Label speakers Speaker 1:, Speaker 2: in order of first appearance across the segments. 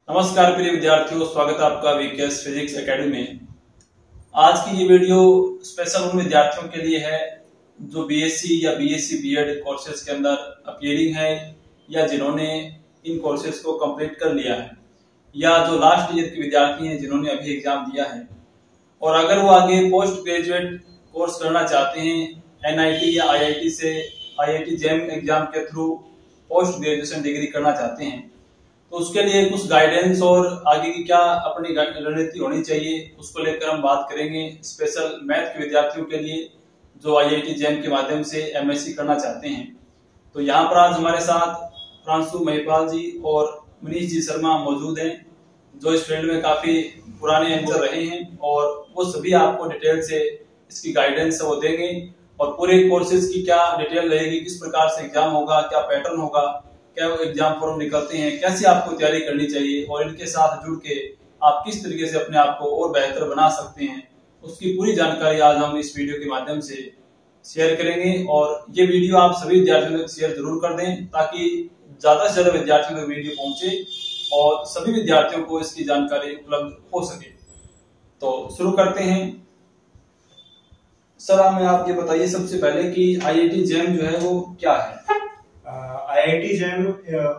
Speaker 1: नमस्कार प्रिय विद्यार्थियों, स्वागत है आपका वीकेएस फिजिक्स एकेडमी में। आज की ये वीडियो स्पेशल उन विद्यार्थियों के लिए है जो बीएससी या बीएससी बीएड कोर्सेज के अंदर अपीयरिंग है या जिन्होंने इन कोर्सेज को कंप्लीट कर लिया है या जो लास्ट ईयर के विद्यार्थी हैं जिन्होंने अभी एग्जाम दिया है और अगर वो आगे पोस्ट ग्रेजुएट कोर्स करना चाहते हैं एनआईटी या आईआईटी से आईआईटी जेम एग्जाम के थ्रू पोस्ट ग्रेजुएशन डिग्री करना चाहते हैं तो उसके लिए कुछ गाइडेंस और आगे की क्या अपनी रणनीति होनी चाहिए उसको लेकर हम बात करेंगे। स्पेशल मैथ के विद्यार्थियों के लिए जो आईआईटी जेम के माध्यम से एमएससी करना चाहते हैं। तो यहाँ पर आज हमारे साथ प्रांशु महिपाल जी और मनीष जी शर्मा मौजूद हैं जो इस फील्ड में काफी पुराने एंकर रहे हैं और वो सभी आपको डिटेल से इसकी गाइडेंस वो देंगे और पूरे कोर्सेज की क्या डिटेल रहेगी, किस प्रकार से एग्जाम होगा, क्या पैटर्न होगा, क्या एग्जाम फॉर्म निकलते हैं, कैसे आपको तैयारी करनी चाहिए और इनके साथ जुड़ के आप किस तरीके से अपने आप को और बेहतर बना सकते हैं, उसकी पूरी जानकारी आज हम इस वीडियो के माध्यम से शेयर करेंगे। और ये वीडियो आप सभी विद्यार्थियों तक शेयर जरूर कर दें ताकि ज्यादा से ज्यादा विद्यार्थियों तक वीडियो पहुंचे और सभी विद्यार्थियों को इसकी जानकारी उपलब्ध हो सके। तो शुरू करते हैं। सर हमें आप ये बताइए सबसे पहले कि आईआईटी जेम जो है वो क्या है।
Speaker 2: आईआईटी जेम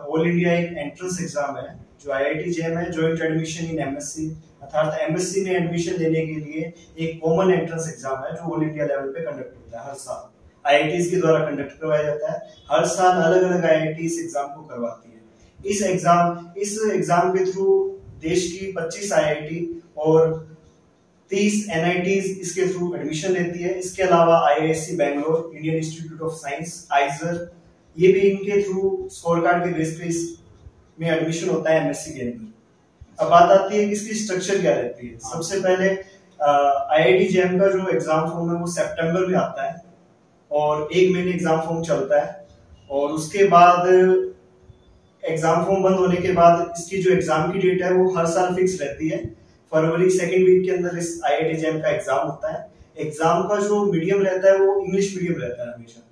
Speaker 2: ऑल इंडिया एक एंट्रेंस एग्जाम है। जो आईआईटी जेम है जॉइंट एडमिशन इन एमएससी, अर्थात एमएससी में एडमिशन लेने के लिए एक कॉमन एंट्रेंस एग्जाम है जो ऑल इंडिया लेवल पे कंडक्ट होता है। हर साल आईआईटीज के द्वारा कंडक्ट करवाया जाता है। हर साल अलग अलग आईआईटी इस एग्जाम को करवाती है। इस एग्जाम के थ्रू देश की 25 आईआईटी और 30 एनआईटीज इसके थ्रू एडमिशन लेती है। इसके अलावा IISc Bangalore, Indian institute of science, आइजर, ये भी इनके थ्रू स्कोर कार्ड के बेस पे इसमें एडमिशन होता है एमएससी के अंदर। अब बात आती है कि इसकी स्ट्रक्चर क्या रहती है। सबसे पहले आईआईटी जेम का जो एग्जाम फॉर्म है वो सितंबर में आता है और 1 महीने एग्जाम फॉर्म चलता है और उसके बाद एग्जाम फॉर्म बंद होने के बाद इसकी जो एग्जाम की डेट है वो हर साल फिक्स रहती है। फरवरी सेकेंड वीक के अंदर इस आईआईटी जेम का एग्जाम होता है। एग्जाम का जो मीडियम रहता है वो इंग्लिश मीडियम रहता है हमेशा।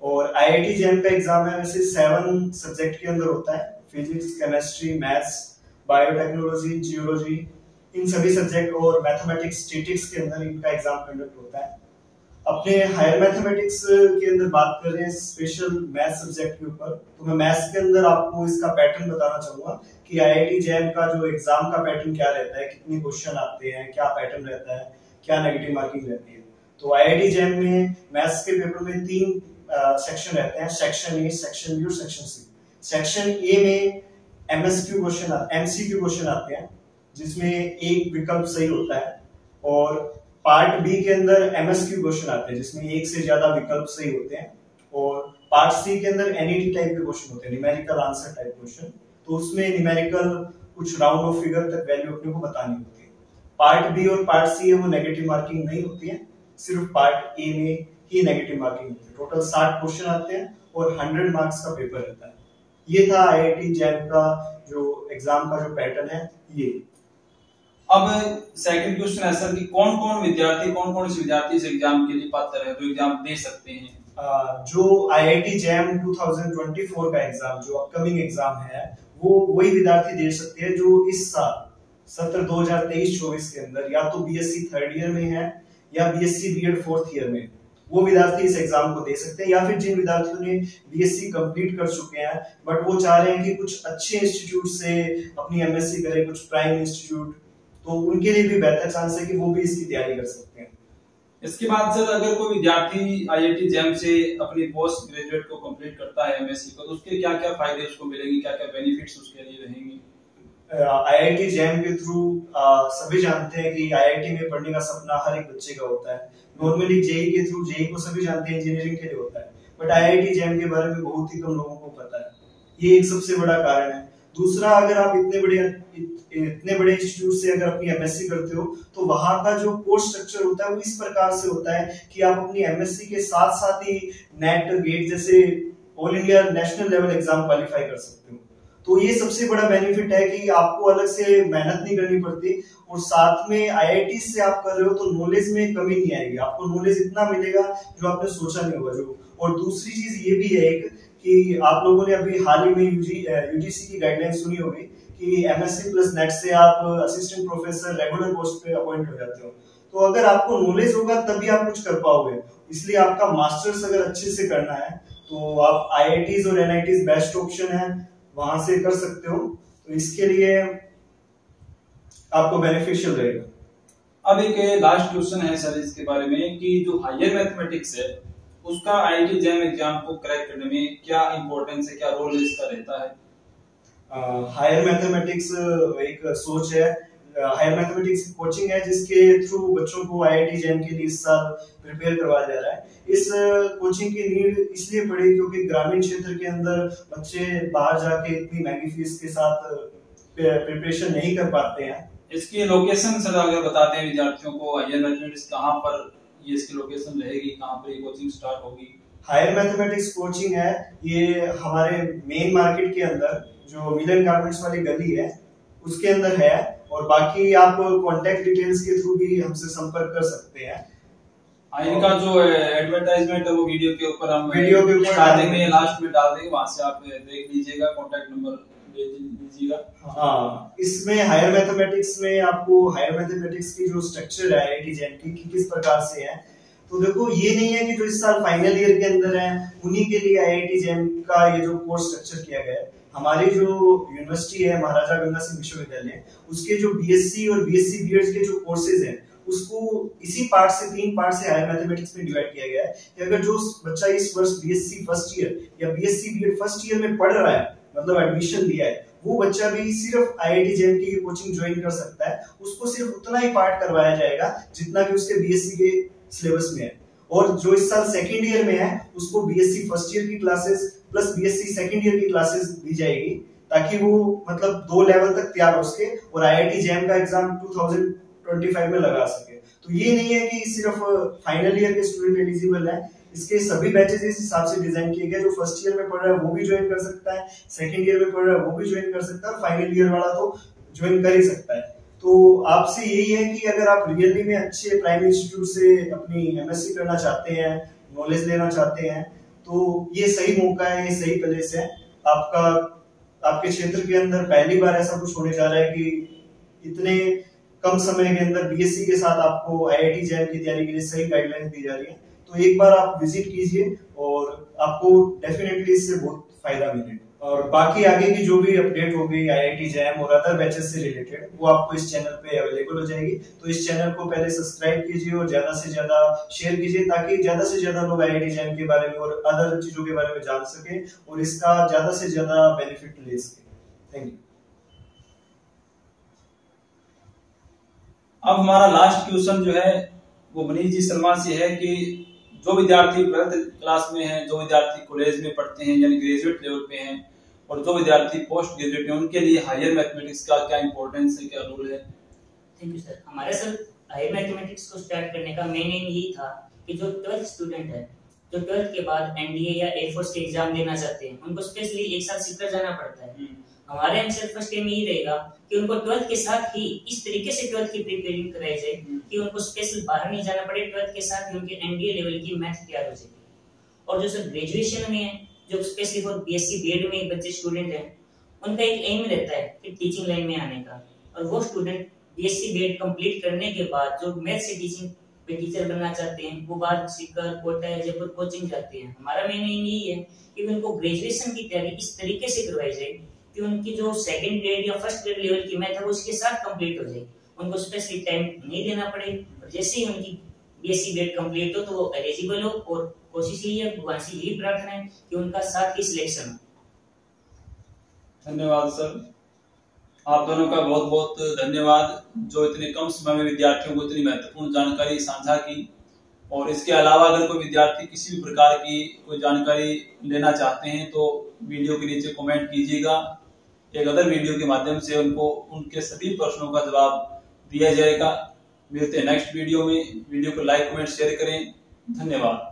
Speaker 2: और आईआईटी जेम का एग्जाम है वैसे 7 सब्जेक्ट के अंदर होता है। Physics, chemistry, maths, biotechnology, geology, इन सभी सब्जेक्ट और मैथमेटिक्स, स्टैटिस्टिक्स के अंदर इनका एग्जाम कंडक्ट होता है। अपने हायर मैथमेटिक्स के अंदर बात कर रहे हैं स्पेशल मैथ सब्जेक्ट के ऊपर, तो मैं मैथ्स के अंदर आपको इसका पैटर्न बताना चाहूंगा कि आईआईटी जेम का जो एग्जाम का पैटर्न क्या रहता है, कितने क्वेश्चन आते हैं, क्या पैटर्न रहता है, क्या नेगेटिव मार्किंग रहती है। तो आईआईटी जेम में मैथ्स के पेपर में 3 सेक्शन रहते हैं, सेक्शन ए, सेक्शन बी और सेक्शन सी। सेक्शन ए में एमएसक्यू क्वेश्चन, एमसीक्यू क्वेश्चन आते हैं जिसमें एक विकल्प सही होता है और पार्ट बी के अंदर एमएसक्यू क्वेश्चन आते हैं जिसमें एक से ज्यादा विकल्प सही होते हैं और पार्ट सी के अंदर एनईटी टाइप के क्वेश्चन होते हैं, न्यूमेरिकल आंसर टाइप क्वेश्चन। तो उसमें न्यूमेरिकल कुछ राउंड ऑफ फिगर तक वैल्यू अपने को बतानी होती है। पार्ट बी और पार्ट सी है वो नेगेटिव मार्किंग नहीं होती है, सिर्फ पार्ट ए में ही नेगेटिव मार्किंग होती है। टोटल 60 क्वेश्चन आते हैं और 100 मार्क्स का पेपर रहता है। ये था आईआईटी जेम का जो एग्जाम का जो पैटर्न है ये।
Speaker 1: अब सेकंड क्वेश्चन है सर कि कौन कौन इस विद्यार्थी इस एग्जाम के लिए पात्र है, जो एग्जाम दे सकते हैं।
Speaker 2: जो आईआईटी जेम 2024 का एग्जाम जो अपकमिंग एग्जाम है वो वही विद्यार्थी दे सकते हैं जो इस साल सत्र 2023-24 के अंदर या तो बीएससी 3rd ईयर में है या बीएससी बीएड 4th ईयर में, वो विद्यार्थी इस एग्जाम को दे सकते हैं। या फिर जिन विद्यार्थियों ने बीएससी कंप्लीट कर चुके हैं बट वो चाह रहे हैं कि कुछ अच्छे इंस्टीट्यूट से अपनी एमएससी करें, कुछ प्राइम इंस्टीट्यूट, तो उनके लिए भी बेहतर चांस है कि वो भी इसकी तैयारी कर सकते हैं।
Speaker 1: इसके बाद सर अगर कोई विद्यार्थी आईआईटी जेम से अपनी पोस्ट ग्रेजुएट को कंप्लीट करता है एमएससी को, तो उसके क्या क्या फायदे उसको मिलेंगे, क्या क्या बेनिफिट्स उसके लिए रहेंगे।
Speaker 2: आईआईटी जेम के थ्रू सभी जानते हैं कि आईआईटी में पढ़ने का सपना हर एक बच्चे का होता है। नॉर्मली जेई के थ्रू, जेई को सभी जानते हैं इंजीनियरिंग के लिए होता है, बट आईआईटी जेम के बारे में बहुत ही कम लोगों को पता है। ये एक सबसे बड़ा कारण है। दूसरा, अगर आप इतने बड़े इंस्टीट्यूट से अगर अपनी एमएससी करते हो तो वहां का जो कोर्स स्ट्रक्चर होता है वो इस प्रकार से होता है कि आप अपनी एमएससी के साथ साथ ही नेट, गेट जैसे all India national level exam qualify कर सकते हो। तो ये सबसे बड़ा बेनिफिट है कि आपको अलग से मेहनत नहीं करनी पड़ती और साथ में आईआईटी से आप कर रहे हो तो नॉलेज में कमी नहीं आएगी, आपको नॉलेज इतना मिलेगा जो आपने सोचा नहीं होगा जो। और दूसरी चीज ये भी है एक कि आप लोगों ने अभी हाल ही में यूजीसी की गाइडलाइन सुनी होगी कि MSc प्लस नेट से आप असिस्टेंट प्रोफेसर रेगुलर पोस्ट पे अपॉइंट हो जाते हो। तो अगर आपको नॉलेज होगा तभी आप कुछ कर पाओगे, इसलिए आपका मास्टर्स अगर अच्छे से करना है तो आप IITs और NITs बेस्ट ऑप्शन है, वहां से कर सकते हो। तो इसके लिए आपको बेनिफिशियल रहेगा।
Speaker 1: अब एक लास्ट क्वेश्चन है सर इसके बारे में कि जो हायर मैथमेटिक्स है उसका IIT JAM एग्जाम को क्रैक करने में क्या इंपॉर्टेंस है, क्या रोल इसका रहता है?
Speaker 2: हायर मैथमेटिक्स एक सोच है, हायर मैथमेटिक्स कोचिंग है जिसके थ्रू बच्चों को IIT JAM के लिए इस साल प्रिपेयर करवाया जा रहा है। इस कोचिंग की नीड इसलिए पड़ी क्योंकि ग्रामीण क्षेत्र के अंदर बच्चे बाहर जाके इतनी महंगी फीस के साथ प्रिपरेशन नहीं कर पाते हैं।
Speaker 1: इसकी लोकेशन सर अगर बताते हैं विद्यार्थियों को, हायर मैथमेटिक्स कहाँ पर ये इसकी लोकेशन रहेगी, कहाँ पर ये कोचिंग स्टार्ट होगी?
Speaker 2: हायर मैथमेटिक्स कोचिंग है ये हमारे मेन मार्केट के अंदर जो मिलन गारमेंट्स वाली गली है उसके अंदर है, और बाकी आप कांटेक्ट डिटेल्स के थ्रू भी हमसे संपर्क कर सकते हैं।
Speaker 1: इनका जो एडवर्टाइजमेंट है वो वीडियो के ऊपर हम
Speaker 2: स्टार्टिंग
Speaker 1: में लास्ट में डाल देंगे, वहां से आप देख लीजिएगा, कांटेक्ट नंबर दे दीजिएगा।
Speaker 2: हाँ, इसमें हायर मैथमेटिक्स में आपको हायर मैथमेटिक्स की जो स्ट्रक्चर है IIT JAM की किस प्रकार से है, तो देखो ये नहीं है कि जो इस साल फाइनल ईयर के अंदर है उन्हीं के लिए IIT JAM का ये जो कोर्स स्ट्रक्चर किया गया है। हमारी जो यूनिवर्सिटी है महाराजा गंगा सिंह विश्वविद्यालय, उसके जो BSc और BSc BEd के जो कोर्सेज हैं उसको इसी पार्ट से 3 पार्ट से हायर मैथमेटिक्स में डिवाइड किया गया है कि अगर जो बच्चा इस वर्ष BSc फर्स्ट ईयर या BSc BEd फर्स्ट ईयर में पढ़ रहा है, मतलब एडमिशन लिया है, वो बच्चा भी सिर्फ IIT JAM की कोचिंग ज्वाइन कर सकता है। उसको सिर्फ उतना ही पार्ट करवाया जाएगा जितना कि उसके BSc के सिलेबस में है, और जो इस साल सेकंड ईयर में है उसको BSc फर्स्ट ईयर की classes plus BSc second year की क्लासेस दी जाएगी, ताकि वो मतलब 2 लेवल तक तैयार हो सके और IIT JAM का एग्जाम 2025 में लगा सके। तो ये नहीं है कि सिर्फ फाइनल ईयर के स्टूडेंट एलिजिबल है, इसके सभी बैचेस इस हिसाब से डिजाइन किए गए। जो फर्स्ट ईयर में पढ़ रहा है वो भी ज्वाइन कर सकता है, सेकंड ईयर में पढ़ रहा है वो भी ज्वाइन कर सकता है, और फाइनल ईयर वाला तो ज्वाइन कर ही सकता है। तो आपसे यही है कि अगर आप रियली में अच्छे प्राइम इंस्टीट्यूट से अपनी MSc करना चाहते हैं, नॉलेज लेना चाहते हैं, तो ये सही मौका है, ये सही प्लेस है आपका। आपके क्षेत्र के अंदर पहली बार ऐसा कुछ होने जा रहा है कि इतने कम समय के अंदर BSc के साथ आपको IIT JAM की तैयारी के लिए सही गाइडलाइंस दी जा रही है। तो एक बार आप विजिट कीजिए और आपको डेफिनेटली इससे बहुत फायदा मिलेगा। और बाकी आगे की जो भी अपडेट होगी IIT JAM और अदर बैचेस से रिलेटेड, वो आपको इस चैनल पे अवेलेबल हो जाएगी। तो इस चैनल को पहले सब्सक्राइब कीजिए और ज्यादा से ज्यादा शेयर कीजिए, ताकि ज्यादा से ज्यादा लोग IIT JAM के बारे में और अदर चीजों के बारे में जान सके और इसका ज्यादा से ज्यादा बेनिफिट ले सके। Thank you.
Speaker 1: अब हमारा लास्ट क्वेश्चन जो है वो मनीष जी शर्मा से है कि जो विद्यार्थी 12th क्लास में हैं, जो विद्यार्थी कॉलेज में पढ़ते हैं यानी ग्रेजुएट लेवल पे हैं, और जो विद्यार्थी पोस्ट ग्रेजुएट हैं, उनके लिए हायर मैथमेटिक्स का क्या इंपॉर्टेंस है, क्या रोल है?
Speaker 3: Thank you sir. हमारे सर हायर मैथमेटिक्स को स्टार्ट करने का मेन एम यही था कि जो 12th स्टूडेंट है, जो 12th के बाद NDA या एयरफोर्स के एग्जाम देना चाहते हैं, उनको स्पेशली एक साल सीकर जाना पड़ता है। हमारे एम सर फर्स्ट एम यही रहेगा कि उनको 12th के साथ ही इस तरीके से 12th की प्रिपेयरिंग कराई जाए कि उनको स्पेशल बाहर नहीं जाना पड़े, 12th के साथ ही उनके NDA लेवल की मैथ तैयार हो जाएगी। और जो सर ग्रेजुएशन में है, जो स्पेशली फॉर BSc BEd में बच्चे स्टूडेंट हैं, उनका एक एम रहता है कि टीचिंग लाइन में आने का, और वो स्टूडेंट BSc BEd कंप्लीट करने के बाद जो मैथ से टीचिंग पे टीचर बनना चाहते हैं, वो बाहर सीकर कोटा या जयपुर कोचिंग जाते हैं। हमारा मेन एम यही है कि उनको ग्रेजुएशन की तैयारी इस तरीके से करवाई जाए कि उनकी जो सेकंड ग्रेड या फर्स्ट ग्रेड लेवल की मैथ है वो उसके साथ कंप्लीट हो जाए, उनको स्पेशली टाइम नहीं देना पड़े, और जैसे ही उनकी BSc BEd कंप्लीट हो तो वो एलिजिबल हो। और कोशिश यही है, भगवान से यही प्रार्थना है कि उनका साथ ही सिलेक्शन हो।
Speaker 1: धन्यवाद सर, आप दोनों का बहुत बहुत धन्यवाद जो इतने कम समय में विद्यार्थियों को इतनी महत्वपूर्ण जानकारी साझा की। और इसके अलावा अगर कोई विद्यार्थी किसी भी प्रकार की कोई जानकारी लेना चाहते हैं तो वीडियो के नीचे कमेंट कीजिएगा, एक अदर वीडियो के माध्यम से उनको उनके सभी प्रश्नों का जवाब दिया जाएगा। मिलते हैं नेक्स्ट वीडियो में। वीडियो को लाइक कमेंट शेयर करें। धन्यवाद।